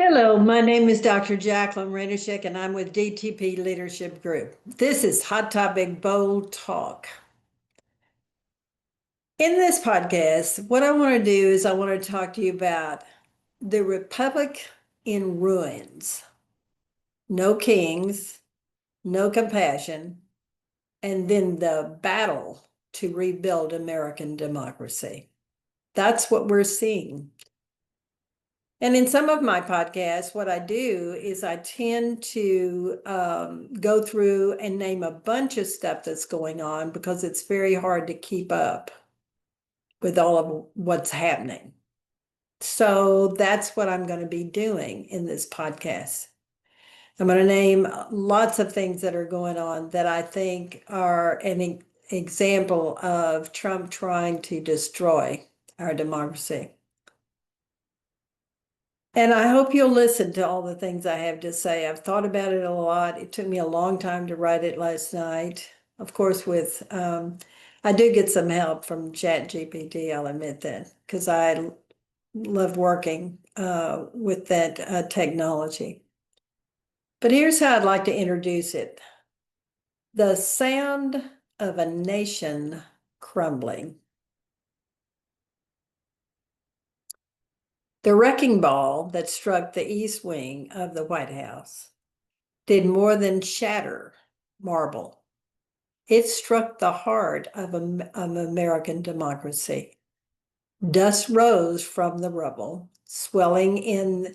Hello, my name is Dr. Jackalyn Rainosek, and I'm with DTP-Leadership Group. This is Hot Topic Bold Talk. In this podcast, what I want to do is I want to talk to you about the Republic in ruins. No kings, no compassion, and then the battle to rebuild American democracy. That's what we're seeing. And in some of my podcasts, what I do is I tend to go through and name a bunch of stuff that's going on because it's very hard to keep up with all of what's happening. So that's what I'm going to be doing in this podcast. I'm going to name lots of things that are going on that I think are an example of Trump trying to destroy our democracy. And I hope you'll listen to all the things I have to say. I've thought about it a lot. It took me a long time to write it last night. Of course, I do get some help from ChatGPT, I'll admit that, because I love working with that technology. But here's how I'd like to introduce it. The sound of a nation crumbling. The wrecking ball that struck the east wing of the White House did more than shatter marble. It struck the heart of American democracy. Dust rose from the rubble, swirling in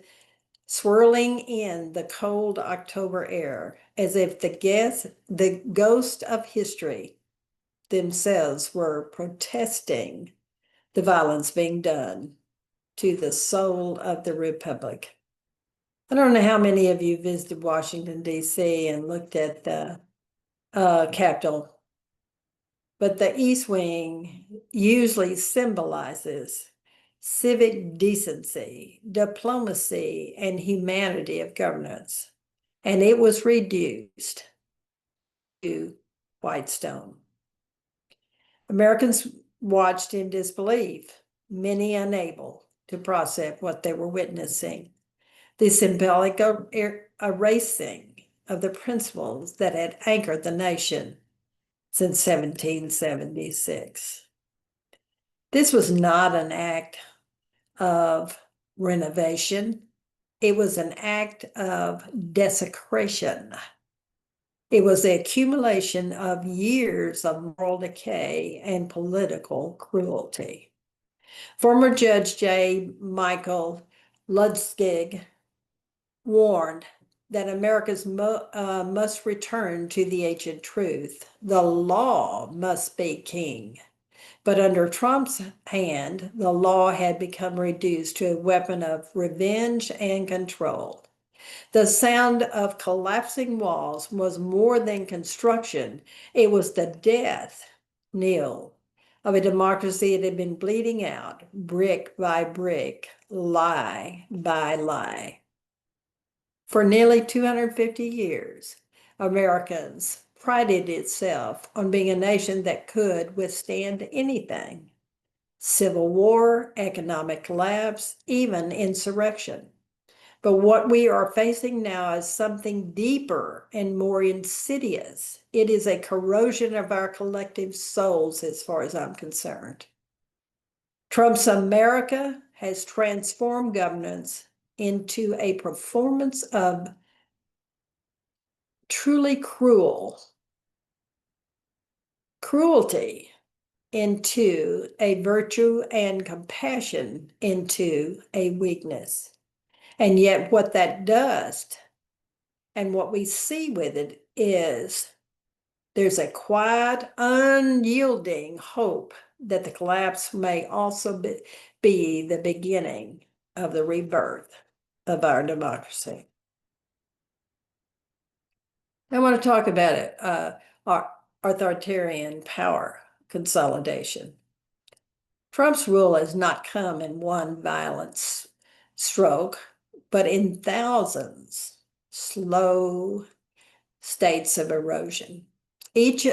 the cold October air, as if the ghost of history themselves were protesting the violence being done to the soul of the Republic. I don't know how many of you visited Washington, D.C. and looked at the Capitol, but the East Wing usually symbolizes civic decency, diplomacy, and humanity of governance, and it was reduced to white stone. Americans watched in disbelief, many unable to process what they were witnessing. The symbolic erasing of the principles that had anchored the nation since 1776. This was not an act of renovation. It was an act of desecration. It was the accumulation of years of moral decay and political cruelty. Former Judge J. Michael Ludwig warned that Americans must return to the ancient truth. The law must be king. But under Trump's hand, the law had become reduced to a weapon of revenge and control. The sound of collapsing walls was more than construction. It was the death knell of a democracy that had been bleeding out brick by brick, lie by lie. For nearly 250 years, Americans prided itself on being a nation that could withstand anything: civil war, economic collapse, even insurrection. But what we are facing now is something deeper and more insidious. It is a corrosion of our collective souls, as far as I'm concerned. Trump's America has transformed governance into a performance of truly cruelty into a virtue, and compassion into a weakness. And yet what that does and what we see with it is there's a quiet, unyielding hope that the collapse may also be the beginning of the rebirth of our democracy. I want to talk about it, our authoritarian power consolidation. Trump's rule has not come in one violent stroke, but in thousands slow states of erosion. Each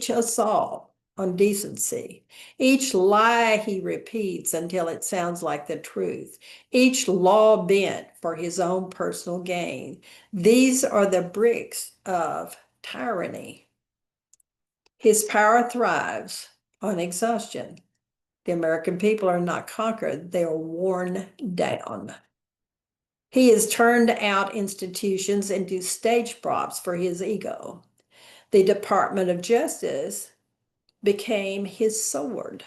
assault on decency. Each lie he repeats until it sounds like the truth. Each law bent for his own personal gain. These are the bricks of tyranny. His power thrives on exhaustion. The American people are not conquered, they are worn down. He has turned out institutions into stage props for his ego. The Department of Justice became his sword,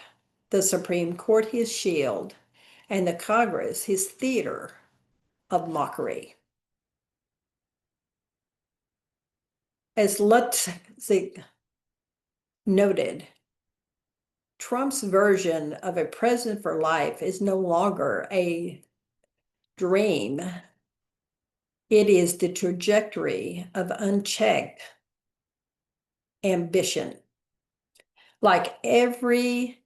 the Supreme Court his shield, and the Congress his theater of mockery. As Lutzig noted, Trump's version of a president for life is no longer a dream. It is the trajectory of unchecked ambition. Like every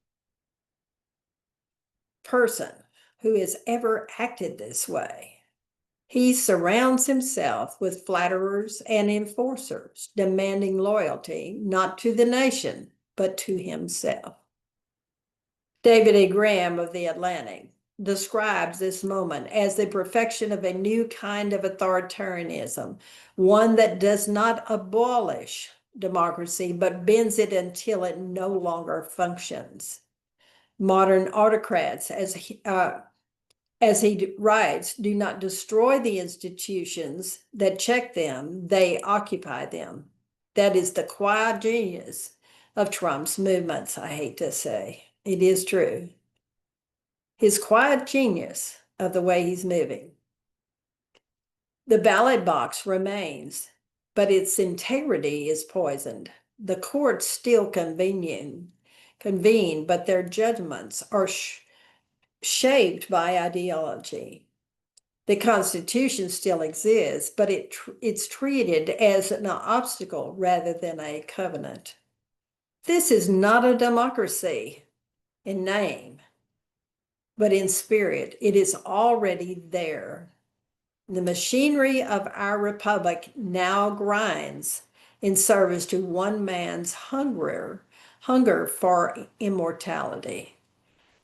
person who has ever acted this way, he surrounds himself with flatterers and enforcers, demanding loyalty not to the nation, but to himself. David A. Graham of The Atlantic describes this moment as the perfection of a new kind of authoritarianism, one that does not abolish democracy, but bends it until it no longer functions. Modern autocrats, as he writes, do not destroy the institutions that check them, they occupy them. That is the quiet genius of Trump's movements, I hate to say. It is true. His quiet genius of the way he's moving. The ballot box remains, but its integrity is poisoned. The courts still convene, but their judgments are shaped by ideology. The Constitution still exists, but it's treated as an obstacle rather than a covenant. This is not a democracy in name, but in spirit. It is already there. The machinery of our republic now grinds in service to one man's hunger for immortality.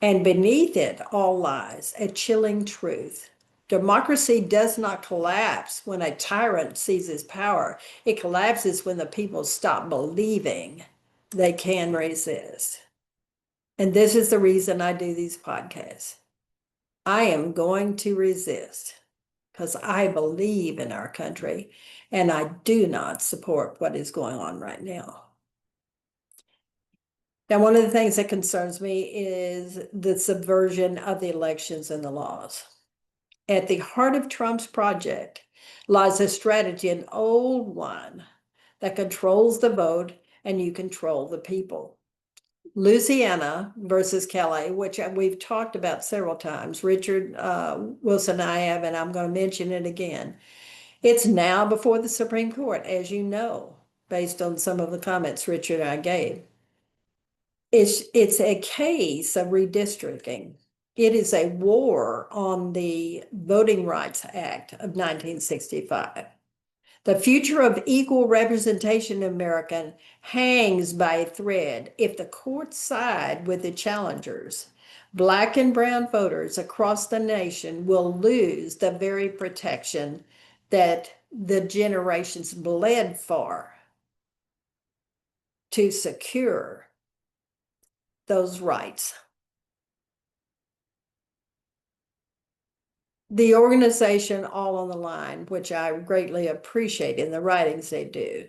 And beneath it all lies a chilling truth. Democracy does not collapse when a tyrant seizes power. It collapses when the people stop believing they can resist. And this is the reason I do these podcasts. I am going to resist because I believe in our country and I do not support what is going on right now. Now, one of the things that concerns me is the subversion of the elections and the laws. At the heart of Trump's project lies a strategy, an old one, that controls the vote and you control the people. Louisiana versus Kelly, which we've talked about several times. Richard Wilson and I have, and I'm going to mention it again. It's now before the Supreme Court, as you know, based on some of the comments Richard and I gave. It's a case of redistricting. It is a war on the Voting Rights Act of 1965. The future of equal representation in America hangs by a thread. If the courts side with the challengers, Black and brown voters across the nation will lose the very protection that the generations bled for to secure those rights. The organization All on the Line, which I greatly appreciate in the writings they do,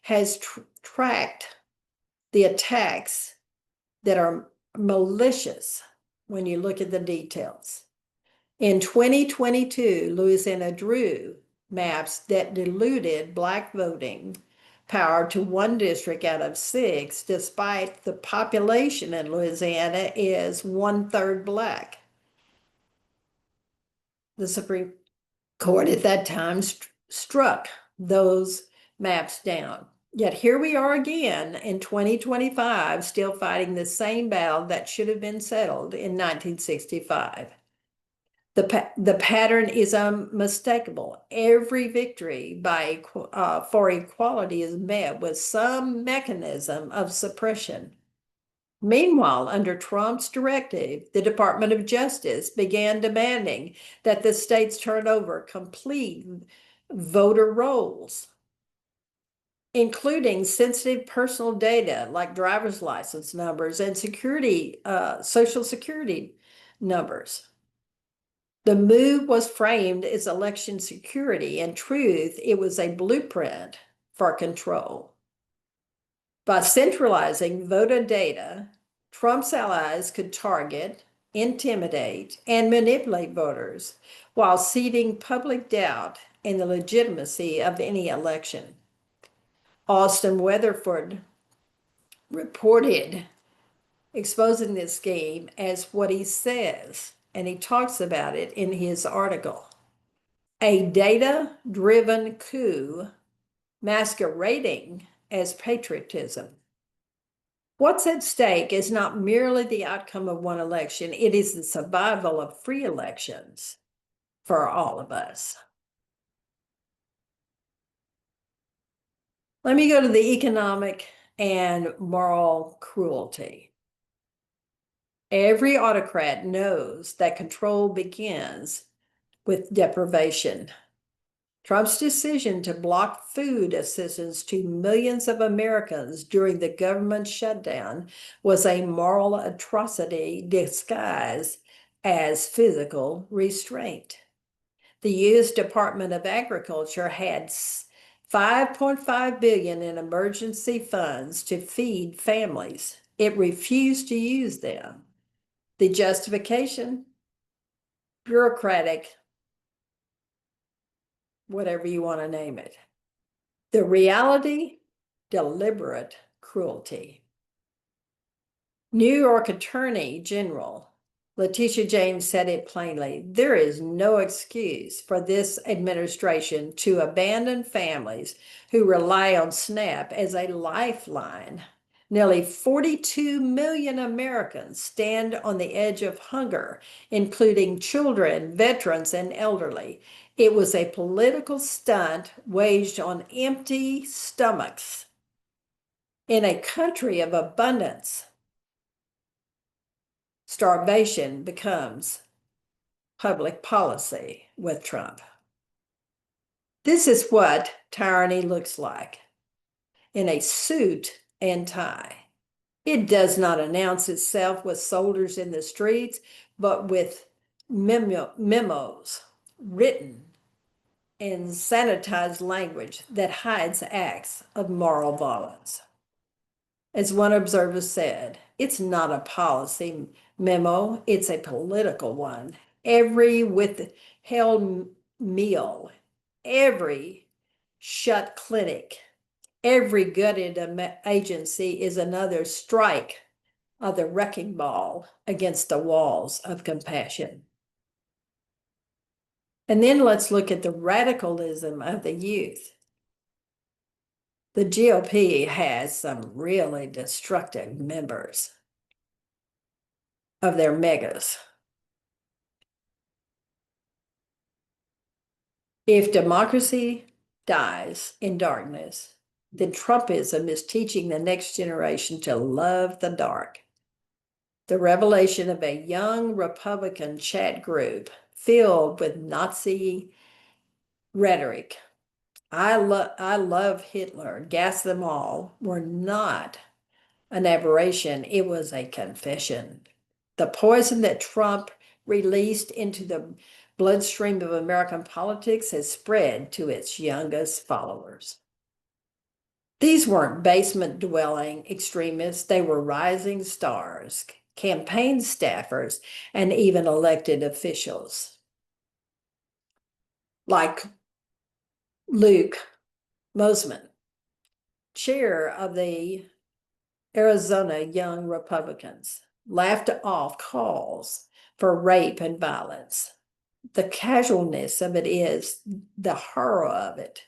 has tracked the attacks that are malicious when you look at the details. In 2022, Louisiana drew maps that diluted Black voting power to one district out of 6, despite the population in Louisiana is 1/3 Black. The Supreme Court at that time struck those maps down. Yet here we are again in 2025, still fighting the same battle that should have been settled in 1965. The pattern is unmistakable. Every victory for equality is met with some mechanism of suppression. Meanwhile, under Trump's directive, the Department of Justice began demanding that the states turn over complete voter rolls, including sensitive personal data like driver's license numbers and Social Security numbers. The move was framed as election security. In truth, it was a blueprint for control. By centralizing voter data, Trump's allies could target, intimidate, and manipulate voters while seeding public doubt in the legitimacy of any election. Austin Weatherford reported exposing this scheme as what he says, and he talks about it in his article. A data-driven coup masquerading as patriotism. What's at stake is not merely the outcome of one election, it is the survival of free elections for all of us. Let me go to the economic and moral cruelty. Every autocrat knows that control begins with deprivation. Trump's decision to block food assistance to millions of Americans during the government shutdown was a moral atrocity disguised as physical restraint. The U.S. Department of Agriculture had $5.5 billion in emergency funds to feed families. It refused to use them. The justification? Bureaucratic, whatever you want to name it. The reality? Deliberate cruelty. New York Attorney General Letitia James said it plainly, there is no excuse for this administration to abandon families who rely on SNAP as a lifeline. Nearly 42 million Americans stand on the edge of hunger, including children, veterans, and elderly. It was a political stunt waged on empty stomachs. In a country of abundance, starvation becomes public policy with Trump. This is what tyranny looks like in a suit and tie. It does not announce itself with soldiers in the streets, but with memos written in sanitized language that hides acts of moral violence. As one observer said, it's not a policy memo, it's a political one. Every withheld meal, every shut clinic, every gutted agency is another strike of the wrecking ball against the walls of compassion. And then let's look at the radicalism of the youth. The GOP has some really destructive members of their megas. If democracy dies in darkness, then Trumpism is teaching the next generation to love the dark. The revelation of a young Republican chat group filled with Nazi rhetoric, I love Hitler, gas them all, were not an aberration. It was a confession. The poison that Trump released into the bloodstream of American politics has spread to its youngest followers. These weren't basement-dwelling extremists. They were rising stars, campaign staffers, and even elected officials. Like Luke Mosman, chair of the Arizona Young Republicans, laughed off calls for rape and violence. The casualness of it is the horror of it,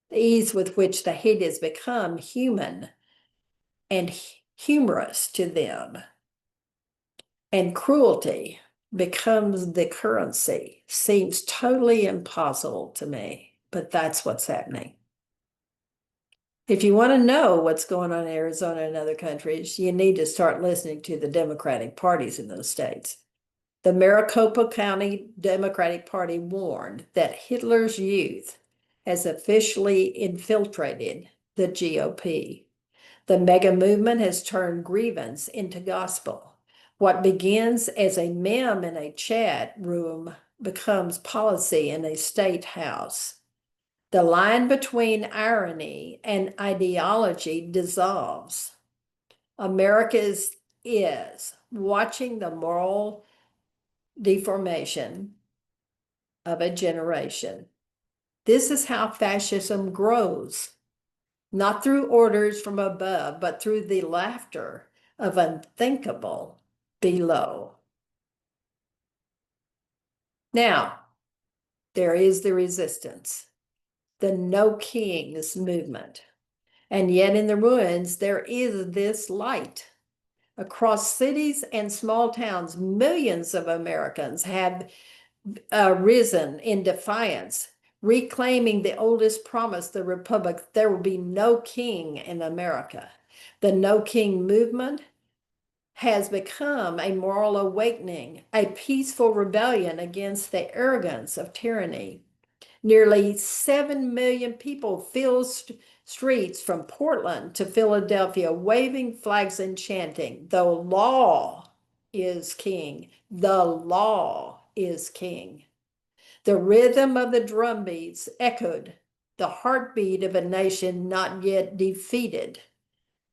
the ease with which the hate has become human and humorous to them. And cruelty becomes the currency. Seems totally impossible to me, but that's what's happening. If you want to know what's going on in Arizona and other countries, you need to start listening to the Democratic parties in those states. The Maricopa County Democratic Party warned that Hitler's youth has officially infiltrated the GOP. The mega movement has turned grievance into gospel. What begins as a meme in a chat room becomes policy in a state house. The line between irony and ideology dissolves. America is watching the moral deformation of a generation. This is how fascism grows, not through orders from above, but through the laughter of unthinkable below. Now, there is the resistance, the No Kings movement. And yet in the ruins, there is this light. Across cities and small towns, millions of Americans have risen in defiance, reclaiming the oldest promise, the Republic. There will be no king in America. The No King movement has become a moral awakening, a peaceful rebellion against the arrogance of tyranny. Nearly 7 million people fill streets from Portland to Philadelphia, waving flags and chanting, "The law is king. The law is king." The rhythm of the drumbeats echoed the heartbeat of a nation not yet defeated.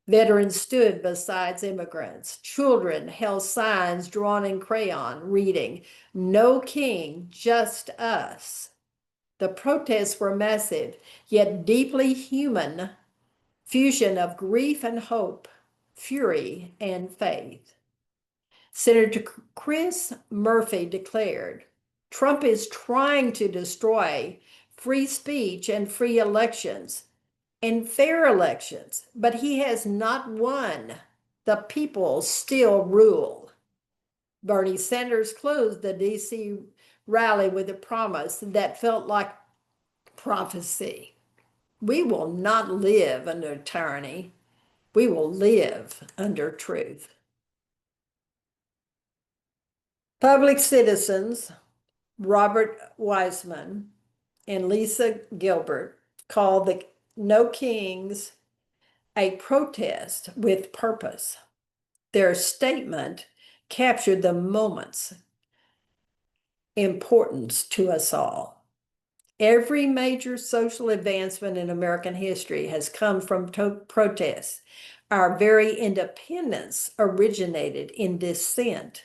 Veterans stood beside immigrants. Children held signs drawn in crayon, reading, "No king, just us." The protests were massive, yet deeply human, fusion of grief and hope, fury and faith. Senator Chris Murphy declared, "Trump is trying to destroy free speech and free elections and fair elections, but he has not won. The people still rule." Bernie Sanders closed the DC rally with a promise that felt like prophecy. "We will not live under tyranny. We will live under truth." Public citizens Robert Wiseman and Lisa Gilbert called the No Kings a protest with purpose. Their statement captured the moment's importance to us all. Every major social advancement in American history has come from protests. Our very independence originated in dissent.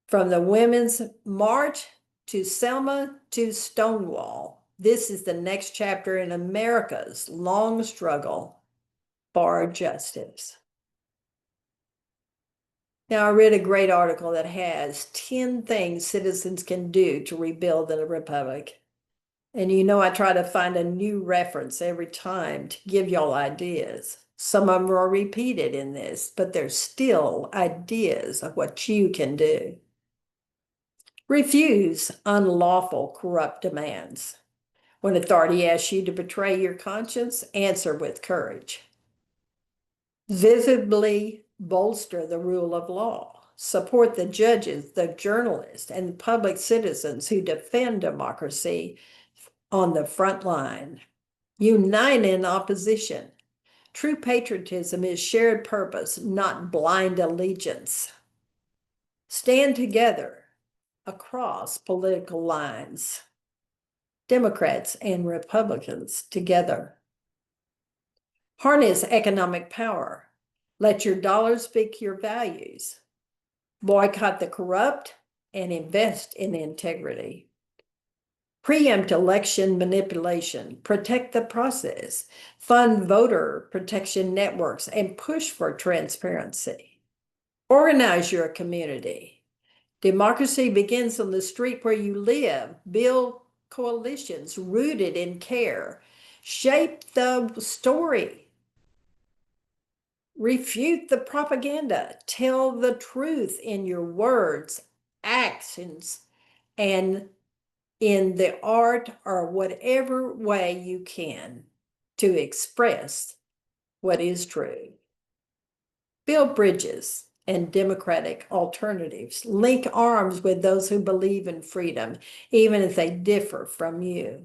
From the Women's March to Selma to Stonewall, this is the next chapter in America's long struggle for justice. Now, I read a great article that has 10 things citizens can do to rebuild the republic. And you know, I try to find a new reference every time to give y'all ideas. Some of them are repeated in this, but there's still ideas of what you can do. Refuse unlawful, corrupt demands. When authority asks you to betray your conscience, answer with courage. Visibly bolster the rule of law. Support the judges, the journalists, and public citizens who defend democracy on the front line. Unite in opposition. True patriotism is shared purpose, not blind allegiance. Stand together across political lines. Democrats and Republicans together. Harness economic power. Let your dollars speak your values. Boycott the corrupt and invest in integrity. Preempt election manipulation. Protect the process. Fund voter protection networks and push for transparency. Organize your community. Democracy begins on the street where you live. Build coalitions rooted in care. Shape the story. Refute the propaganda. Tell the truth in your words, actions, and in the art or whatever way you can. to express what is true. Build bridges and democratic alternatives. Link arms with those who believe in freedom, even if they differ from you.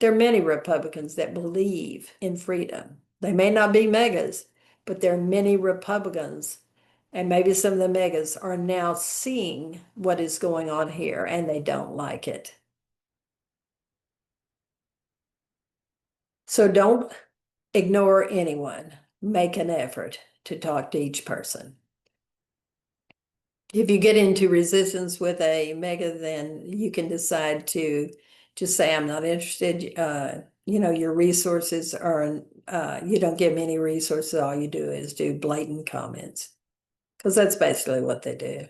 There are many Republicans that believe in freedom. They may not be megas, but there are many Republicans, and maybe some of the megas are now seeing what is going on here, and they don't like it. So don't ignore anyone. Make an effort to talk to each person. If you get into resistance with a mega, then you can decide to just say, I'm not interested. Your resources are, you don't give me any resources. All you do is do blatant comments, because that's basically what they do.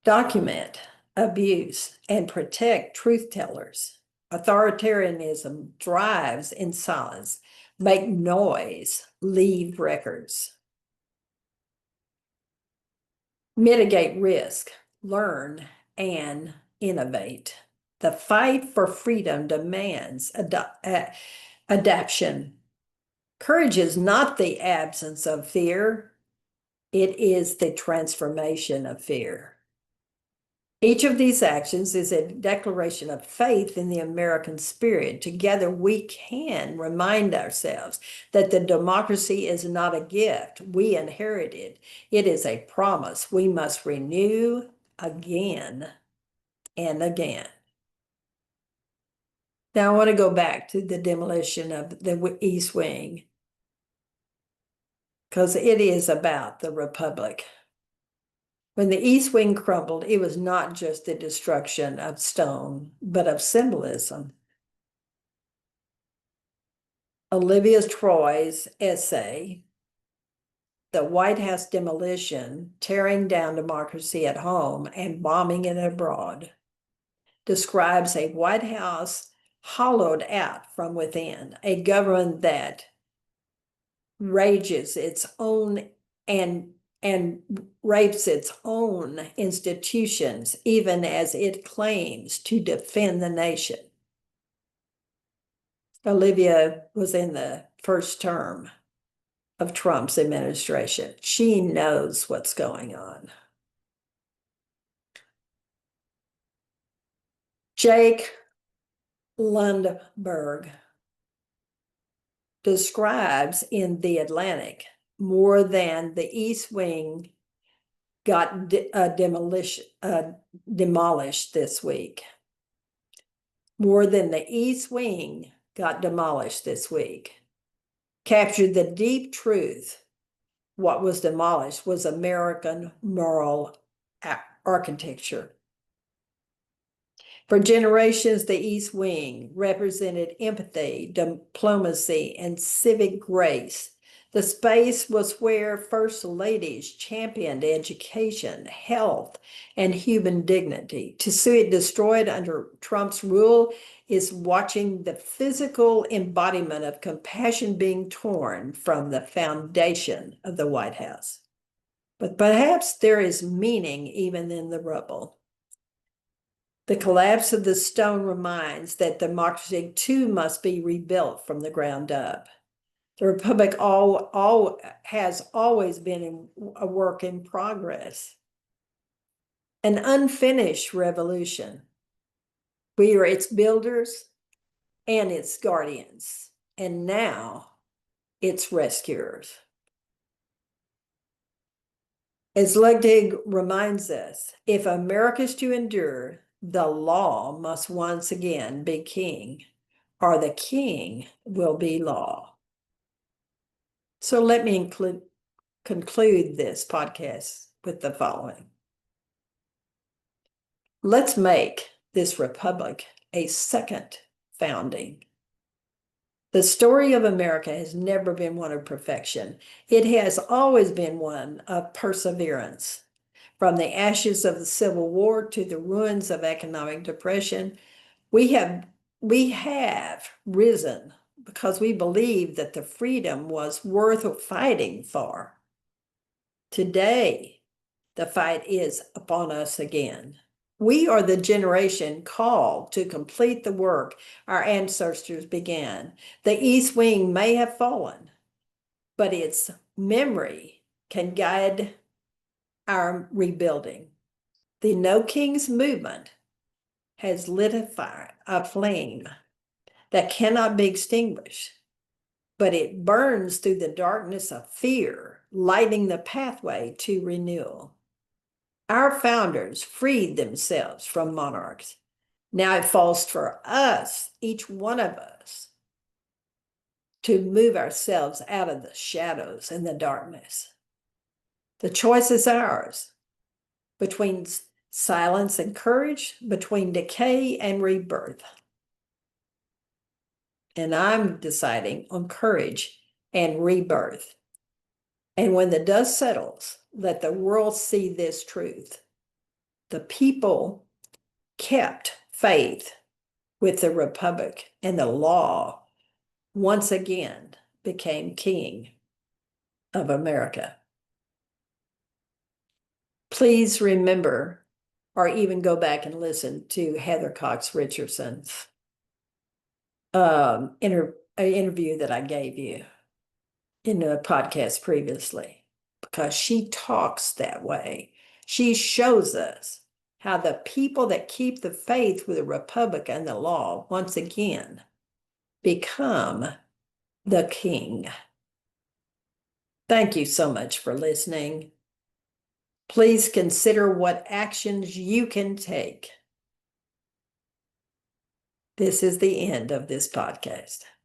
Document abuse and protect truth tellers. Authoritarianism thrives in silence. Make noise, leave records. Mitigate risk, learn, and innovate. The fight for freedom demands adaptation. Courage is not the absence of fear. It is the transformation of fear. Each of these actions is a declaration of faith in the American spirit. Together, we can remind ourselves that the democracy is not a gift we inherited. It is a promise we must renew again and again. Now, I want to go back to the demolition of the East Wing, because it is about the Republic. When the East Wing crumbled, it was not just the destruction of stone, but of symbolism. Olivia Troy's essay, The White House Demolition, Tearing Down Democracy at Home and Bombing It Abroad, describes a White House hollowed out from within, a government that rages its own and rapes its own institutions, even as it claims to defend the nation. Olivia was in the first term of Trump's administration. She knows what's going on. Jake Lundberg describes in The Atlantic more than the East Wing got demolished this week. More than the East Wing got demolished this week. Captured the deep truth. What was demolished was American moral architecture. For generations, the East Wing represented empathy, diplomacy, and civic grace. The space was where first ladies championed education, health, and human dignity. To see it destroyed under Trump's rule is watching the physical embodiment of compassion being torn from the foundation of the White House. But perhaps there is meaning even in the rubble. The collapse of the stone reminds that democracy too must be rebuilt from the ground up. The Republic has always been a work in progress, an unfinished revolution. We are its builders and its guardians, and now its rescuers. As Ludwig reminds us, if America is to endure, the law must once again be king, or the king will be law. So let me conclude this podcast with the following. Let's make this republic a second founding. The story of America has never been one of perfection. It has always been one of perseverance. From the ashes of the Civil War to the ruins of economic depression, we have risen because we believe that the freedom was worth fighting for. Today, the fight is upon us again. We are the generation called to complete the work our ancestors began. The East Wing may have fallen, but its memory can guide our rebuilding. The No Kings movement has lit a flame that cannot be extinguished, but it burns through the darkness of fear, lighting the pathway to renewal. Our founders freed themselves from monarchs. Now it falls for us, each one of us, to move ourselves out of the shadows and the darkness. The choice is ours between silence and courage, between decay and rebirth. And I'm deciding on courage and rebirth. And when the dust settles, let the world see this truth. The people kept faith with the Republic, and the law once again became king of America. Please remember, or even go back and listen to Heather Cox Richardson's interview that I gave you in a podcast previously, because she talks that way. She shows us how the people that keep the faith with the Republic and the law once again become the king. Thank you so much for listening. Please consider what actions you can take. This is the end of this podcast.